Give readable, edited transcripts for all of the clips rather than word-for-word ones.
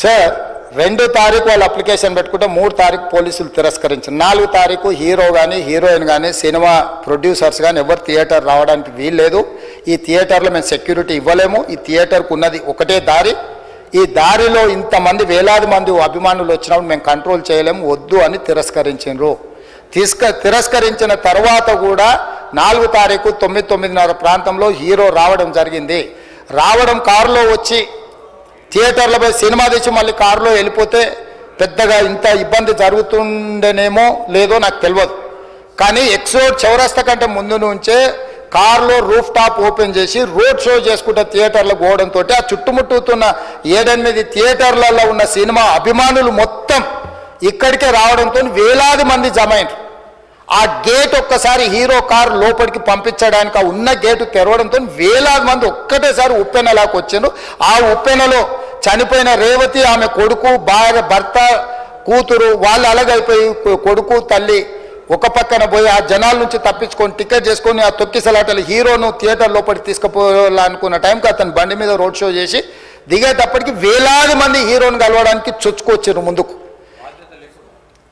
Sir 2 తారీఖు వాళ్ళు application పెట్టుకుంటే 3 తారీఖు పోలీసులు తిరస్కరించారు. 4 తారీఖు హీరో కానీ హీరోయిన్ కానీ సినిమా ప్రొడ్యూసర్స్ కానీ ఎవరు థియేటర్ రావడానికి వీల్లేదు. ఈ థియేటర్లో మేము సెక్యూరిటీ ఇవ్వలేము. ఈ థియేటర్కు ఉన్నది ఒకటే దారి. ఈ దారిలో ఇంతమంది వేలాది మంది అభిమానులు వచ్చినప్పుడు మేము కంట్రోల్ చేయలేము, వద్దు అని తిరస్కరించారు. తిరస్కరించిన తర్వాత కూడా 4 తారీఖు 9:30 ప్రాంతంలో హీరో రావడం జరిగింది. రావడం కారులో వచ్చి థియేటర్లో పోయి సినిమా తెచ్చి మళ్ళీ కారులో వెళ్ళిపోతే పెద్దగా ఇంత ఇబ్బంది జరుగుతుండేనేమో లేదో నాకు తెలియదు. కానీ ఎక్స్రోడ్ చౌరస్తా కంటే ముందు నుంచే కారులో రూఫ్ టాప్ ఓపెన్ చేసి రోడ్ షో చేసుకుంటే థియేటర్లో పోవడంతో ఆ చుట్టుముట్టుతున్న 7-8 థియేటర్లలో ఉన్న సినిమా అభిమానులు మొత్తం ఇక్కడికే రావడంతో వేలాది మంది జమ అయ్యారు. ఆ గేట్ ఒక్కసారి హీరో కారు లోపలికి పంపించడానికి ఆ ఉన్న గేటు తెరవడంతో వేలాది మంది ఒక్కటేసారి ఉప్పెనలాకి వచ్చారు. ఆ ఉప్పెనలో చనిపోయిన రేవతి, ఆమె కొడుకు, భర్త, కూతురు వాళ్ళు అలాగైపోయి కొడుకు తల్లి ఒక పక్కన పోయి ఆ జనాల నుంచి తప్పించుకొని టికెట్ చేసుకొని ఆ తొక్కిసలాటలు హీరోను థియేటర్ లోపలికి తీసుకుపోవాలనుకున్న టైంకి అతను బండి మీద రోడ్ షో చేసి దిగేటప్పటికి వేలాది మంది హీరోని కలవడానికి చొచ్చుకొచ్చారు ముందుకు.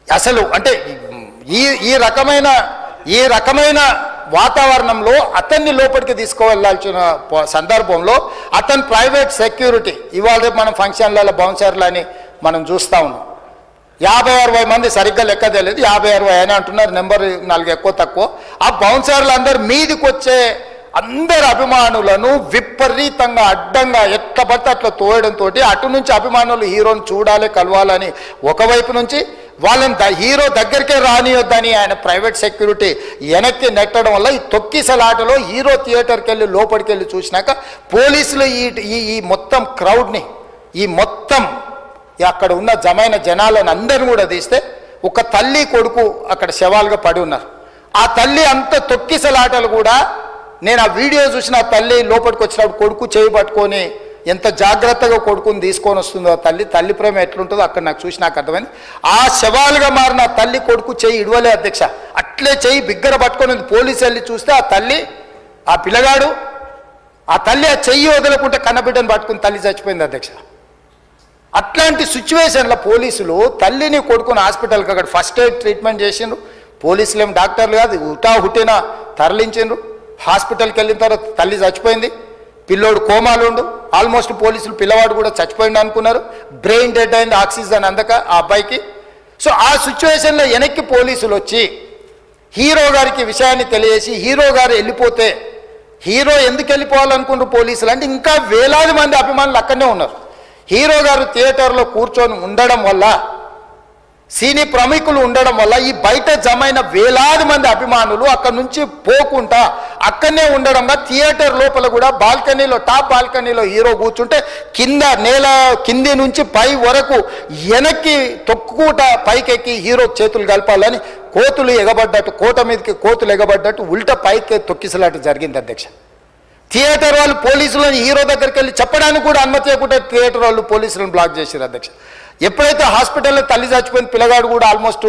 అసలు అంటే ఈ రకమైన వాతావరణంలో అతన్ని లోపలికి తీసుకువెళ్ళాల్సిన సందర్భంలో అతను ప్రైవేట్ సెక్యూరిటీ ఇవాళ మనం ఫంక్షన్లలో బౌన్సర్లు అని మనం చూస్తూ ఉన్నాం. 50-60 మంది సరిగ్గా లెక్క తెలియదు, 50-60 అని అంటున్నారు, నెంబర్ 4 ఎక్కువ తక్కువ. ఆ బౌన్సర్లు అందరు మీదికి వచ్చే అందరు అభిమానులను విపరీతంగా అడ్డంగా ఎట్లా పడితే అట్లా తోయడంతో అటు నుంచి అభిమానులు హీరోని చూడాలి, కలవాలని ఒకవైపు నుంచి వాళ్ళని హీరో దగ్గరికే రానియొద్దని ఆయన ప్రైవేట్ సెక్యూరిటీ వెనక్కి నెట్టడం వల్ల ఈ తొక్కిసలాటలో హీరో థియేటర్కి వెళ్ళి లోపలికి వెళ్ళి చూసినాక పోలీసులు ఈ మొత్తం క్రౌడ్ని ఈ మొత్తం అక్కడ ఉన్న జమైన జనాలను అందరిని కూడా తీస్తే ఒక తల్లి కొడుకు అక్కడ శవాలుగా పడి ఉన్నారు. ఆ తల్లి అంత తొక్కిసలాటలు కూడా నేను ఆ వీడియో చూసిన ఆ తల్లి లోపలికి వచ్చినప్పుడు కొడుకు చేయి పట్టుకొని ఎంత జాగ్రత్తగా కొడుకుని తీసుకొని వస్తుందో తల్లి ప్రేమ ఎట్లుంటుందో అక్కడ నాకు చూసి నాకు అర్థమైంది. ఆ శవాలుగా మారిన తల్లి కొడుకు చెయ్యి ఇడవలే అధ్యక్ష, అట్లే చెయ్యి బిగ్గర పట్టుకొని పోలీసు వెళ్ళి చూస్తే ఆ తల్లి ఆ పిల్లగాడు ఆ తల్లి ఆ చెయ్యి వదలకుంటే కన్నబిడ్డను పట్టుకుని తల్లి చచ్చిపోయింది అధ్యక్ష. అట్లాంటి సిచ్యువేషన్లో పోలీసులు తల్లిని కొడుకుని హాస్పిటల్కి అక్కడ ఫస్ట్ ఎయిడ్ ట్రీట్మెంట్ చేసిండ్రు. పోలీసులు ఏం డాక్టర్లు కాదు, హుటాహుటిన తరలించిండ్రు. హాస్పిటల్కి వెళ్ళిన తర్వాత తల్లి చచ్చిపోయింది, పిల్లోడు కోమాలు ఉండు. ఆల్మోస్ట్ పోలీసులు పిల్లవాడు కూడా చచ్చిపోయింది అనుకున్నారు. బ్రెయిన్ డెడ్ అయింది, ఆక్సిజన్ అందక ఆ అబ్బాయికి. సో ఆ సిచ్యువేషన్లో వెనక్కి పోలీసులు వచ్చి హీరో గారికి విషయాన్ని తెలియజేసి హీరో గారు వెళ్ళిపోతే హీరో ఎందుకు వెళ్ళిపోవాలనుకున్నారు పోలీసులు అంటే ఇంకా వేలాది మంది అభిమానులు అక్కడనే ఉన్నారు. హీరో గారు థియేటర్లో కూర్చొని ఉండడం వల్ల సినీ ప్రముఖులు ఉండడం వల్ల ఈ బయట జమైన వేలాది మంది అభిమానులు అక్కడ నుంచి పోకుండా అక్కడనే ఉండడంగా థియేటర్ లోపల కూడా బాల్కనీలో టాప్ బాల్కనీలో హీరో కూర్చుంటే నేల కింది నుంచి పై వరకు వెనక్కి తొక్కుట పైకెక్కి హీరో చేతులు కలపాలని కోతులు ఎగబడ్డట్టు కోట మీదకి కోతులు ఎగబడ్డట్టు ఉల్టా పైకి తొక్కిసలాట జరిగింది అధ్యక్ష. థియేటర్ వాళ్ళు పోలీసులను హీరో దగ్గరికి వెళ్ళి చెప్పడానికి కూడా అనుమతి లేకుండా థియేటర్ వాళ్ళు పోలీసులను బ్లాక్ చేశారు అధ్యక్ష. ఎప్పుడైతే హాస్పిటల్లో తల్లి చచ్చిపోయిన పిల్లగాడు కూడా ఆల్మోస్ట్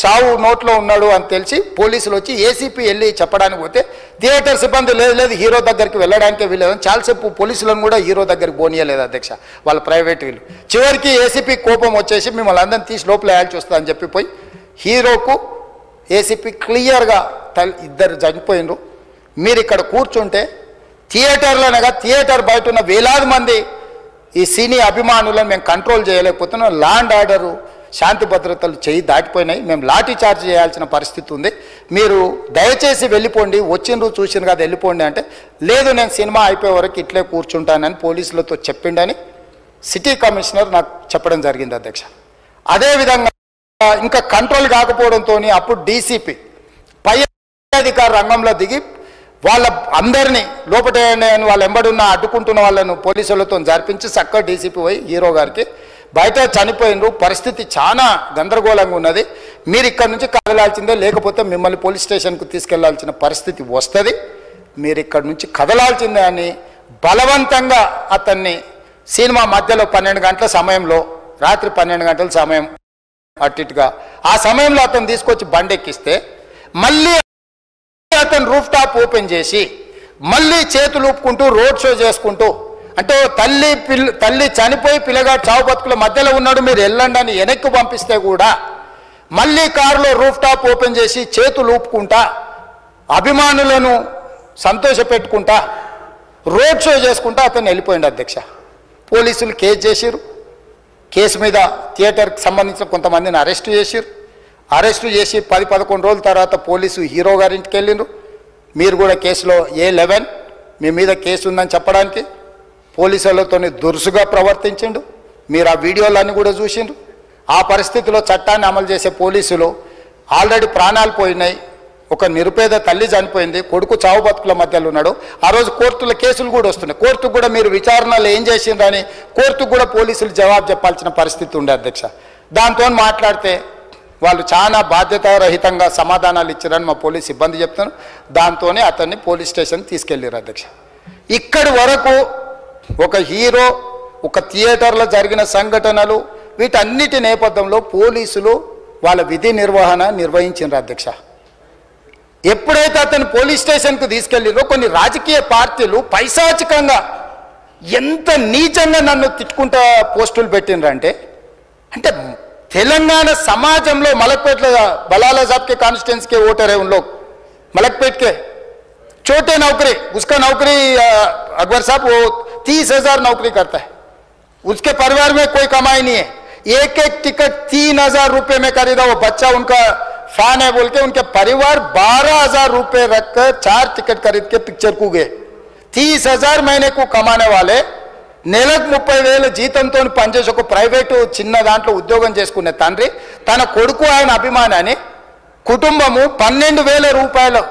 చావు నోట్లో ఉన్నాడు అని తెలిసి పోలీసులు వచ్చి ఏసీపీ వెళ్ళి చెప్పడానికి పోతే థియేటర్ సిబ్బంది లేదు హీరో దగ్గరికి వెళ్ళడానికే వీళ్ళేదని చాలాసేపు పోలీసులను కూడా హీరో దగ్గరికి పోనీయలేదు అధ్యక్ష వాళ్ళ ప్రైవేట్ వీళ్ళు. చివరికి ఏసీపీ కోపం వచ్చేసి మిమ్మల్ని అందరిని తీసి లోపల వేయాల్సి వస్తుందని చెప్పిపోయి హీరోకు ఏసీపీ క్లియర్గా ఇద్దరు చనిపోయినరు, మీరు ఇక్కడ కూర్చుంటే థియేటర్లోనగా థియేటర్ బయట ఉన్న వేలాది మంది ఈ సినీ అభిమానులను మేము కంట్రోల్ చేయలేకపోతున్నాం, ల్యాండ్ ఆర్డరు శాంతి భద్రతలు చేయి దాటిపోయినాయి, మేము లాఠీ చార్జ్ చేయాల్సిన పరిస్థితి ఉంది, మీరు దయచేసి వెళ్ళిపోండి, వచ్చిండ్రు చూసిన కదా వెళ్ళిపోండి అంటే లేదు నేను సినిమా అయిపోయే వరకు ఇట్లే కూర్చుంటానని పోలీసులతో చెప్పిండని సిటీ కమిషనర్ నాకు చెప్పడం జరిగింది అధ్యక్ష. అదేవిధంగా ఇంకా కంట్రోల్ కాకపోవడంతో అప్పుడు డీసీపీ పై అధికార రంగంలో దిగి వాళ్ళ అందరినీ లోపల వాళ్ళ ఎంబడున్న అడ్డుకుంటున్న వాళ్ళను పోలీసులతో జరిపించి చక్కగా డీసీపీ పోయి హీరో గారికి బయట చనిపోయినరు, పరిస్థితి చాలా గందరగోళంగా ఉన్నది, మీరు ఇక్కడ నుంచి కదలాల్సిందే లేకపోతే మిమ్మల్ని పోలీస్ స్టేషన్కు తీసుకెళ్లాల్సిన పరిస్థితి వస్తుంది, మీరు ఇక్కడ నుంచి కదలాల్సిందే అని బలవంతంగా అతన్ని సినిమా మధ్యలో 12 గంటల సమయంలో రాత్రి 12 గంటల సమయం అట్టిగా ఆ సమయంలో అతను తీసుకొచ్చి బండి ఎక్కిస్తే మళ్ళీ అతను రూఫ్ టాప్ ఓపెన్ చేసి మళ్ళీ చేతులు ఊపుకుంటూ రోడ్ షో చేసుకుంటూ అంటే తల్లి చనిపోయి పిల్లగాడు చావు బతుకుల మధ్యలో ఉన్నాడు, మీరు వెళ్ళండి అని వెనక్కి పంపిస్తే కూడా మళ్ళీ కారులో రూఫ్ టాప్ ఓపెన్ చేసి చేతులు ఊపుకుంటా అభిమానులను సంతోషపెట్టుకుంటా రోడ్ షో చేసుకుంటా అతను వెళ్ళిపోయింది అధ్యక్ష. పోలీసులు కేసు చేసిరు, కేసు మీద థియేటర్కి సంబంధించిన కొంతమందిని అరెస్టు చేసిరు. అరెస్టు చేసి 10-11 రోజుల తర్వాత పోలీసు హీరో గారింటికి వెళ్ళిండ్రు. మీరు కూడా కేసులో A11 మీ మీద కేసు ఉందని చెప్పడానికి పోలీసులతో దురుసుగా ప్రవర్తించిండు. మీరు ఆ వీడియోలన్నీ కూడా చూసిండ్రు. ఆ పరిస్థితిలో చట్టాన్ని అమలు చేసే పోలీసులు ఆల్రెడీ ప్రాణాలు పోయినాయి, ఒక నిరుపేద తల్లి చనిపోయింది, కొడుకు చావు బతుకుల మధ్యలో ఉన్నాడు. ఆ రోజు కోర్టుల కేసులు కూడా వస్తున్నాయి. కోర్టుకు కూడా మీరు విచారణలు ఏం చేసిండ్రని కోర్టుకు కూడా పోలీసులు జవాబు చెప్పాల్సిన పరిస్థితి ఉండే అధ్యక్ష. దాంతో మాట్లాడితే వాళ్ళు చాలా బాధ్యతారహితంగా సమాధానాలు ఇచ్చారని మా పోలీస్ సిబ్బంది చెప్తున్నారు. దాంతోనే అతన్ని పోలీస్ స్టేషన్ తీసుకెళ్ళారు అధ్యక్ష. ఇక్కడి వరకు ఒక హీరో, ఒక థియేటర్లో జరిగిన సంఘటనలు, వీటన్నిటి నేపథ్యంలో పోలీసులు వాళ్ళ విధి నిర్వహణ నిర్వహించారు అధ్యక్ష. ఎప్పుడైతే అతను పోలీస్ స్టేషన్కు తీసుకెళ్ళిరో కొన్ని రాజకీయ పార్టీలు పైశాచికంగా ఎంత నీచంగా నన్ను తిట్టుకుంటా పోస్టులు పెట్టినరంటే, అంటే తెలంగాణ समाजంలో మలక్పేట్ बलाला साहब के कॉन्स्टिट्यूंसी के वोटर है, उन लोग मलकपेट के छोटे नौकरी, उसका नौकरी अकबर साहब वो 30,000 नौकरी करता है, उसके परिवार में कोई कमाई नहीं है, एक टिकट 3,000 रुपये में खरीदा, वो बच्चा उनका फैन है बोल के उनके परिवार 12,000 रुपये रखकर 4 टिकट खरीद के पिक्चर को गए. 30,000 महीने को कमाने वाले నెలకు 30,000 జీతంతో పనిచేసి ఒక ప్రైవేటు చిన్న దాంట్లో ఉద్యోగం చేసుకునే తండ్రి తన కొడుకు ఆయన అభిమానాన్ని కుటుంబము 12,000 రూపాయలు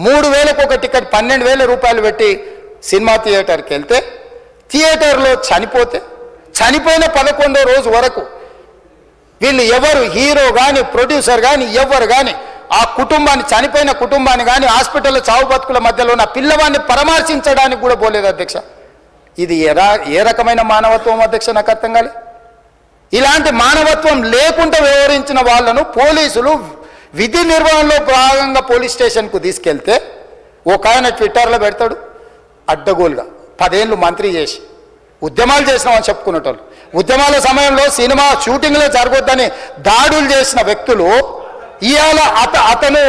3,000కు ఒక టికెట్ 12,000 రూపాయలు పెట్టి సినిమా థియేటర్కి వెళ్తే థియేటర్లో చనిపోయిన 11వ రోజు వరకు వీళ్ళు ఎవరు హీరో కానీ ప్రొడ్యూసర్ కానీ ఎవరు కానీ ఆ కుటుంబాన్ని చనిపోయిన కుటుంబాన్ని కానీ హాస్పిటల్లో చావు బతుకుల మధ్యలో ఉన్న పిల్లవాడిని పరామర్శించడానికి కూడా పోలేదు అధ్యక్ష. ఇది ఏ రకమైన మానవత్వం అధ్యక్ష? నాకు అర్థం కాలే. ఇలాంటి మానవత్వం లేకుండా వ్యవహరించిన వాళ్ళను పోలీసులు విధి నిర్వహణలో భాగంగా పోలీస్ స్టేషన్కు తీసుకెళ్తే ఒక ఆయన ట్విట్టర్లో పెడతాడు అడ్డగోలుగా 10 ఏళ్ళు మంత్రి చేసి ఉద్యమాలు చేసినామని చెప్పుకునేటోళ్ళు, ఉద్యమాల సమయంలో సినిమా షూటింగ్లో జరగొద్దని దాడులు చేసిన వ్యక్తులు ఇవాళ అతను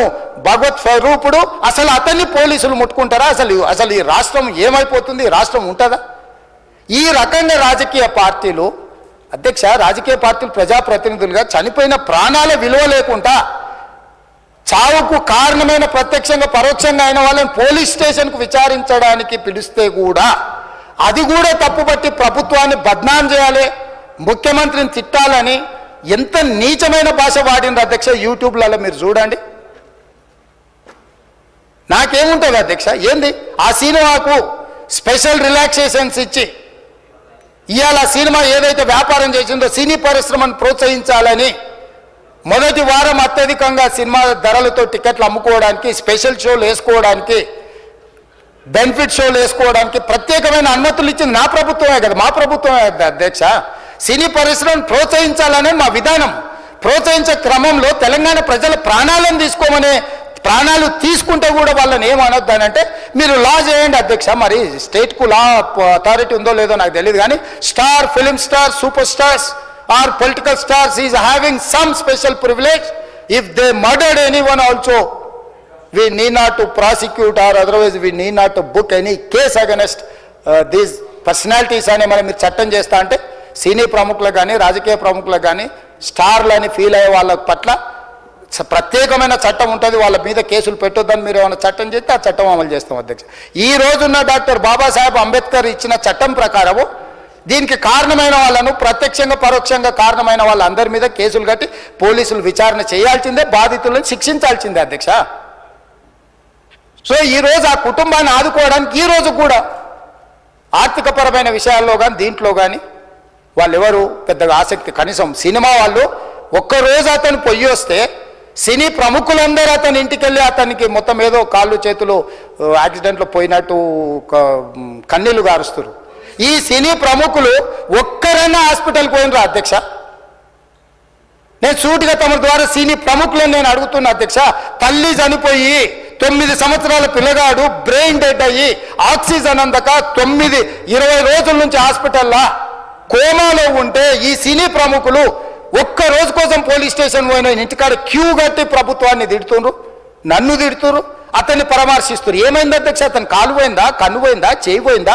భగవత్ స్వరూపుడు, అసలు అతన్ని పోలీసులు ముట్టుకుంటారా? అసలు ఈ రాష్ట్రం ఏమైపోతుంది? ఈ రాష్ట్రం ఉంటుందా? ఈ రకంగా రాజకీయ పార్టీలు అధ్యక్ష, రాజకీయ పార్టీలు ప్రజాప్రతినిధులుగా చనిపోయిన ప్రాణాల విలువ లేకుండా చావుకు కారణమైన ప్రత్యక్షంగా పరోక్షంగా అయిన వాళ్ళని పోలీస్ స్టేషన్కు విచారించడానికి పిలిస్తే కూడా అది కూడా తప్పుపట్టి ప్రభుత్వాన్ని బద్నాం చేయాలి, ముఖ్యమంత్రిని తిట్టాలని ఎంత నీచమైన భాష వాడినరు అధ్యక్ష. యూట్యూబ్లలో మీరు చూడండి. నాకేముంటుంది అధ్యక్ష? ఏంది ఆ సినిమాకు స్పెషల్ రిలాక్సేషన్స్ ఇచ్చి ఇవాళ సినిమా ఏదైతే వ్యాపారం చేసిందో సినీ పరిశ్రమను ప్రోత్సహించాలని మొదటి వారం అత్యధికంగా సినిమా ధరలతో టికెట్లు అమ్ముకోవడానికి, స్పెషల్ షోలు వేసుకోవడానికి, బెనిఫిట్ షోలు వేసుకోవడానికి ప్రత్యేకమైన అనుమతులు ఇచ్చింది నా ప్రభుత్వమే కదా, మా ప్రభుత్వమే అధ్యక్ష. సినీ పరిశ్రమను ప్రోత్సహించాలనే మా విధానం. ప్రోత్సహించే క్రమంలో తెలంగాణ ప్రజల ప్రాణాలు తీసుకుంటే కూడా వాళ్ళని ఏమనొద్దానంటే మీరు లా చేయండి అధ్యక్ష. మరి స్టేట్కు లా అథారిటీ ఉందో లేదో నాకు తెలియదు, కానీ star, film star, super stars or political stars is having some special privilege. If they murdered anyone also we need not to prosecute or otherwise we need not to book any case against these personalities అని మనం మీరు చట్టం చేస్తా అంటే సినీ ప్రముఖులకు కానీ రాజకీయ ప్రముఖులకు కానీ స్టార్లు అని ఫీల్ అయ్యే వాళ్ళ పట్ల ప్రత్యేకమైన చట్టం ఉంటుంది, వాళ్ళ మీద కేసులు పెట్టొద్దని మీరు ఏమైనా చట్టం చేస్తే ఆ చట్టం అమలు చేస్తాం అధ్యక్ష. ఈ రోజున్న డాక్టర్ బాబాసాహెబ్ అంబేద్కర్ ఇచ్చిన చట్టం ప్రకారము దీనికి కారణమైన వాళ్ళను ప్రత్యక్షంగా పరోక్షంగా కారణమైన వాళ్ళందరి మీద కేసులు కట్టి పోలీసులు విచారణ చేయాల్సిందే, బాధితులను శిక్షించాల్సిందే అధ్యక్ష. సో ఈరోజు ఆ కుటుంబాన్ని ఆదుకోవడానికి ఈరోజు కూడా ఆర్థికపరమైన విషయాల్లో కానీ దీంట్లో కానీ వాళ్ళు ఎవరు పెద్దగా ఆసక్తి, కనీసం సినిమా వాళ్ళు ఒక్కరోజు అతను పొయ్యి వస్తే సినీ ప్రముఖులందరూ అతని ఇంటికి వెళ్ళి అతనికి మొత్తం ఏదో కాళ్ళు చేతులు యాక్సిడెంట్లో పోయినట్టు కన్నీళ్లు గారుస్తారు. ఈ సినీ ప్రముఖులు ఒక్కరైనా హాస్పిటల్కి పోయినరా అధ్యక్ష? నేను సూటిగా తమ ద్వారా సినీ ప్రముఖులను నేను అడుగుతున్నా అధ్యక్ష. తల్లి చనిపోయి 9 సంవత్సరాల పిల్లగాడు బ్రెయిన్ డెడ్ అయ్యి ఆక్సిజన్ అందక 20 రోజుల నుంచి హాస్పిటల్లో కోమాలో ఉంటే ఈ సినీ ప్రముఖులు ఒక్క రోజు కోసం పోలీస్ స్టేషన్ పోయిన ఇంటికాడ క్యూ కట్టి ప్రభుత్వాన్ని తిడుతున్నారు, నన్ను తిడుతున్నారు, అతన్ని పరామర్శిస్తున్నారు. ఏమైంది అధ్యక్ష? అతను కాలు పోయిందా, కన్ను పోయిందా, చేయి పోయిందా,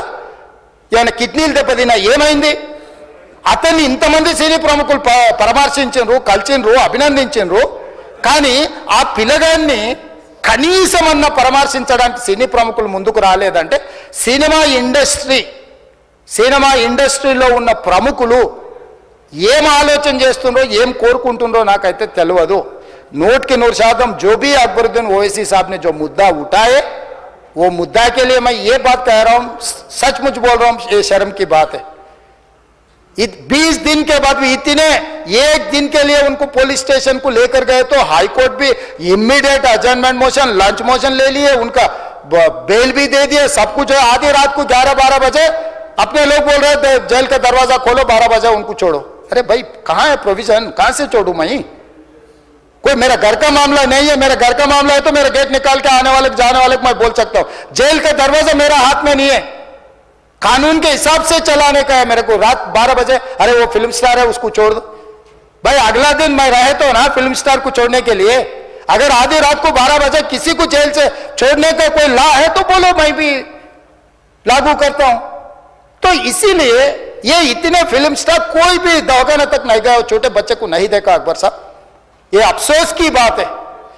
ఏమైనా కిడ్నీలు దెబ్బతిన్నా, ఏమైంది? అతన్ని ఇంతమంది సినీ ప్రముఖులు పరామర్శించారు, కలిసిండ్రు, అభినందించారు. కానీ ఆ పిల్లగాన్ని కనీసం అన్న పరామర్శించడానికి సినీ ప్రముఖులు ముందుకు రాలేదంటే సినిమా ఇండస్ట్రీలో ఉన్న ప్రముఖులు ఏం ఆలోచన చేస్తుండ్రో, ఏం కోరుకుంటుండ్రో నాకైతే తెలియదు. 100% जो भी अकबरुद्दीन ओवैसी साहब ने जो मुद्दा उठाए, वो मुद्दा के लिए मैं ये बात कह रहा हूं, सचमुच बोल रहा हूं, ये शर्म की बात है. 20 दिन के बाद भी इतने, एक दिन के लिए उनको पुलिस स्टेशन को लेकर गए तो हाईकोर्ट भी इमीडिएट अजर्नमेंट मोशन, लंच मोशन ले लिए, उनका बेल भी दे दिए, सब कुछ है. आधी रात को 11-12 बजे अपने लोग बोल रहे थे जेल का दरवाजा खोलो, 12 बजे उनको छोड़ो. अरे भाई कहां है प्रोविजन, कहां से छोड़ू मैं? कोई मेरा घर का मामला नहीं है, मेरा घर का मामला है तो मेरा गेट निकाल के आने वाले जाने वाले को मैं बोल सकता हूं. जेल का दरवाजा मेरा हाथ में नहीं है, कानून के हिसाब से चलाने का है मेरे को. रात 12 बजे अरे वो फिल्म स्टार है उसको छोड़ दो. भाई अगला दिन मैं रहे तो ना फिल्म स्टार को छोड़ने के लिए. अगर आधी रात को 12 बजे किसी को जेल से छोड़ने का कोई लॉ है तो बोलो, मैं भी लागू करता हूं. तो इसीलिए ये इतने फिल्म स्टार कोई भी दवाखाना तक नहीं गया, छोटे बच्चे को नहीं देखा अकबर साहब. ये अफसोस की बात है,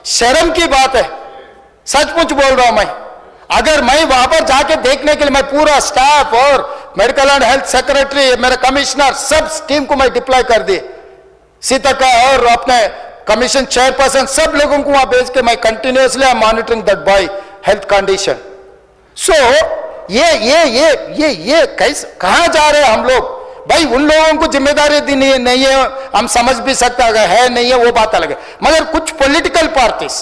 शर्म की बात है, सचमुच बोल रहा हूं मैं. अगर मैं वहां पर जाके देखने के लिए मैं पूरा स्टाफ और मेडिकल एंड हेल्थ सेक्रेटरी, मेरे कमिश्नर, सब टीम को मैं डिप्लॉय कर दिए, सीता और अपने कमीशन चेयरपर्सन, सब लोगों को वहां भेज के मैं continuously I am monitoring that boy health condition. So ये कैसे, कहां जा रहे हैं हम लोग? भाई उन लोगों को जिम्मेदारी दी नहीं है, हम समझ भी सकते है नहीं है, वो बात अलग है. मगर कुछ पॉलिटिकल पार्टीज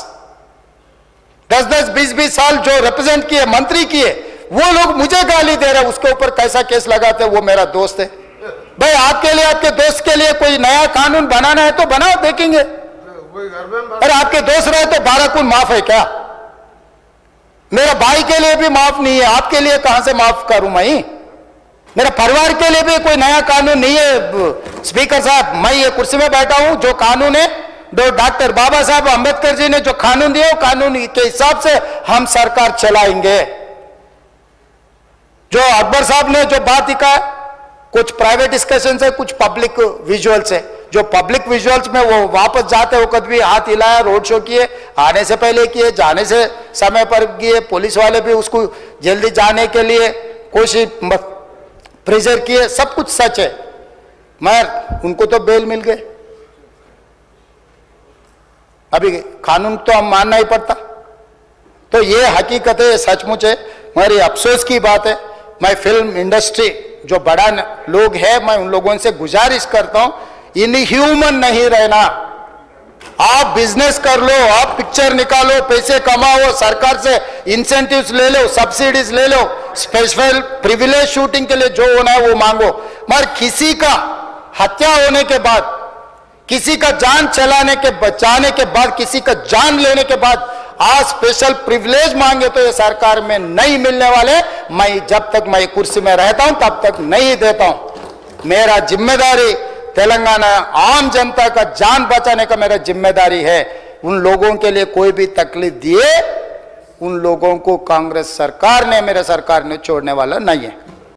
10-10, 20-20 साल जो रिप्रेजेंट किए, मंत्री किए, वो लोग मुझे गाली दे रहे हैं. उसके ऊपर कैसा केस लगाते हैं? वो मेरा दोस्त है. भाई आपके लिए, आपके दोस्त के लिए कोई नया कानून बनाना है तो बनाओ, देखेंगे. अरे आपके दोस्त रहे तो 12 खून माफ है क्या? मेरा भाई के लिए भी माफ नहीं है, आपके लिए कहां से माफ करूं मैं? मेरा परिवार के लिए भी कोई नया कानून नहीं है. स्पीकर साहब, मैं ये कुर्सी में बैठा हूं, जो कानून है डॉक्टर बाबा साहब अंबेडकर जी ने जो कानून दिया, कानून के हिसाब से हम सरकार चलाएंगे. जो अकबर साहब ने जो बात लिखा, कुछ प्राइवेट डिस्कशन है, कुछ पब्लिक विजुअल्स है. जो पब्लिक विजुअल्स में वो वापस जाते वक्त भी हाथ हिलाया, रोड शो किए, आने से पहले किए, जाने से समय पर किए, पुलिस वाले भी उसको जल्दी जाने के लिए कोशिश प्रेशर किए, सब कुछ सच है. मगर उनको तो बेल मिल गए. अभी कानून तो हम मानना ही पड़ता. तो ये हकीकत है, सचमुच है, मगर ये अफसोस की बात है. मैं फिल्म इंडस्ट्री जो बड़ा लोग है, मैं उन लोगों से गुजारिश करता हूं, इनह्यूमन नहीं रहना. आप बिजनेस कर लो, आप पिक्चर निकालो, पैसे कमाओ, सरकार से इंसेंटिव्स ले लो, सब्सिडीज ले लो, स्पेशल प्रिविलेज शूटिंग के लिए जो होना है वो मांगो. मगर किसी का हत्या होने के बाद, किसी का जान बचाने के बाद, किसी का जान लेने के बाद आज स्पेशल प्रिविलेज मांगे तो ये सरकार में नहीं मिलने वाले. मैं जब तक मैं कुर्सी में रहता हूं तब तक नहीं देता हूं. मेरा जिम्मेदारी तेलंगाना आम जनता का जान बचाने का मेरा जिम्मेदारी है. उन लोगों के लिए कोई भी तकलीफ दिए, उन लोगों को कांग्रेस सरकार ने, मेरे सरकार ने छोड़ने वाला नहीं है.